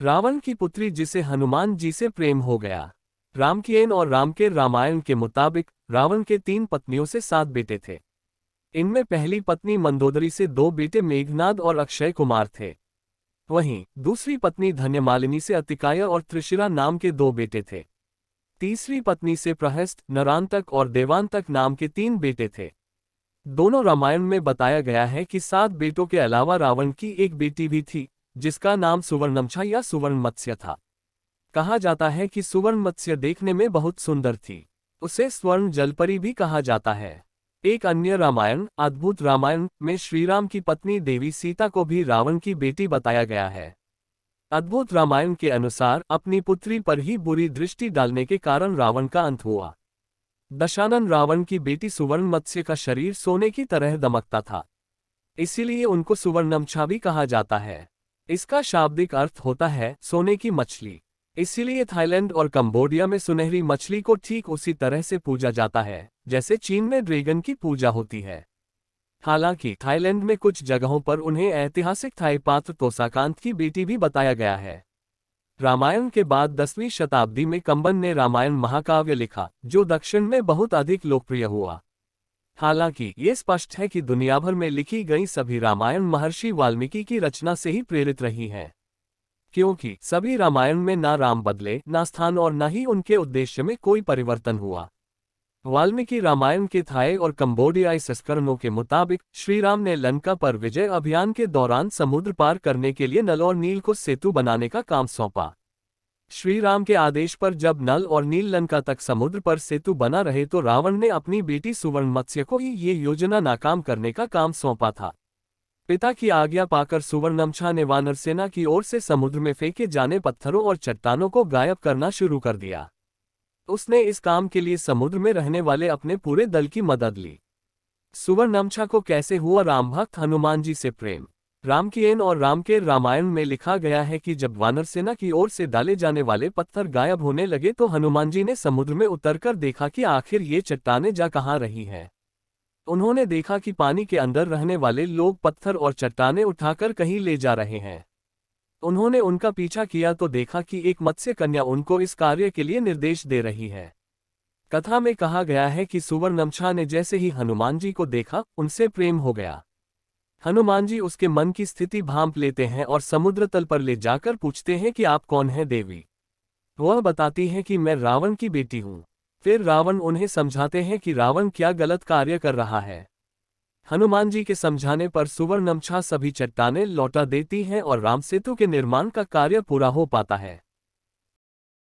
रावण की पुत्री जिसे हनुमान जी से प्रेम हो गया। रामकीन और रामकेर रामायण के मुताबिक रावण के 3 पत्नियों से 7 बेटे थे। इनमें पहली पत्नी मंदोदरी से 2 बेटे मेघनाद और अक्षय कुमार थे। वहीं दूसरी पत्नी धन्यमालिनी से अतिकाय और त्रिशिरा नाम के 2 बेटे थे। तीसरी पत्नी से प्रहस्त, नरांतक और देवांतक नाम के 3 बेटे थे। दोनों रामायण में बताया गया है कि 7 बेटों के अलावा रावण की एक बेटी भी थी, जिसका नाम सुवर्णमछा या सुवर्ण मत्स्य था। कहा जाता है कि सुवर्ण मत्स्य देखने में बहुत सुंदर थी। उसे स्वर्ण जलपरी भी कहा जाता है। एक अन्य रामायण, अद्भुत रामायण, में श्रीराम की पत्नी देवी सीता को भी रावण की बेटी बताया गया है। अद्भुत रामायण के अनुसार अपनी पुत्री पर ही बुरी दृष्टि डालने के कारण रावण का अंत हुआ। दशानन रावण की बेटी सुवर्ण मत्स्य का शरीर सोने की तरह दमकता था, इसीलिए उनको सुवर्णमछा भी कहा जाता है। इसका शाब्दिक अर्थ होता है सोने की मछली। इसीलिए थाईलैंड और कंबोडिया में सुनहरी मछली को ठीक उसी तरह से पूजा जाता है जैसे चीन में ड्रैगन की पूजा होती है। हालांकि थाईलैंड में कुछ जगहों पर उन्हें ऐतिहासिक थाई पात्र तोसाकांत की बेटी भी बताया गया है। रामायण के बाद 10वीं शताब्दी में कंबन ने रामायण महाकाव्य लिखा, जो दक्षिण में बहुत अधिक लोकप्रिय हुआ। हालांकि ये स्पष्ट है कि दुनिया भर में लिखी गई सभी रामायण महर्षि वाल्मीकि की रचना से ही प्रेरित रही हैं, क्योंकि सभी रामायण में ना राम बदले, ना स्थान और न ही उनके उद्देश्य में कोई परिवर्तन हुआ। वाल्मीकि रामायण के थाई और कंबोडियाई संस्करणों के मुताबिक श्रीराम ने लंका पर विजय अभियान के दौरान समुद्र पार करने के लिए नल और नील को सेतु बनाने का काम सौंपा। श्रीराम के आदेश पर जब नल और नील लंका तक समुद्र पर सेतु बना रहे तो रावण ने अपनी बेटी सुवर्ण मत्स्य को ही ये योजना नाकाम करने का काम सौंपा था। पिता की आज्ञा पाकर सुवर्णमछा ने वानर सेना की ओर से समुद्र में फेंके जाने पत्थरों और चट्टानों को गायब करना शुरू कर दिया। उसने इस काम के लिए समुद्र में रहने वाले अपने पूरे दल की मदद ली। सुवर्णमछा को कैसे हुआ राम भक्त हनुमान जी से प्रेम। रामकीन और रामकेर रामायण में लिखा गया है कि जब वानर सेना की ओर से डाले जाने वाले पत्थर गायब होने लगे तो हनुमान जी ने समुद्र में उतरकर देखा कि आखिर ये चट्टानें जा कहाँ रही हैं। उन्होंने देखा कि पानी के अंदर रहने वाले लोग पत्थर और चट्टानें उठाकर कहीं ले जा रहे हैं। उन्होंने उनका पीछा किया तो देखा कि एक मत्स्य कन्या उनको इस कार्य के लिए निर्देश दे रही है। कथा में कहा गया है कि सुवर्णमछा ने जैसे ही हनुमान जी को देखा, उनसे प्रेम हो गया। हनुमान जी उसके मन की स्थिति भांप लेते हैं और समुद्र तल पर ले जाकर पूछते हैं कि आप कौन हैं देवी। वह बताती है कि मैं रावण की बेटी हूँ। फिर रावण उन्हें समझाते हैं कि रावण क्या गलत कार्य कर रहा है। हनुमान जी के समझाने पर सुवर्णमछा सभी चट्टानें लौटा देती हैं और राम सेतु के निर्माण का कार्य पूरा हो पाता है।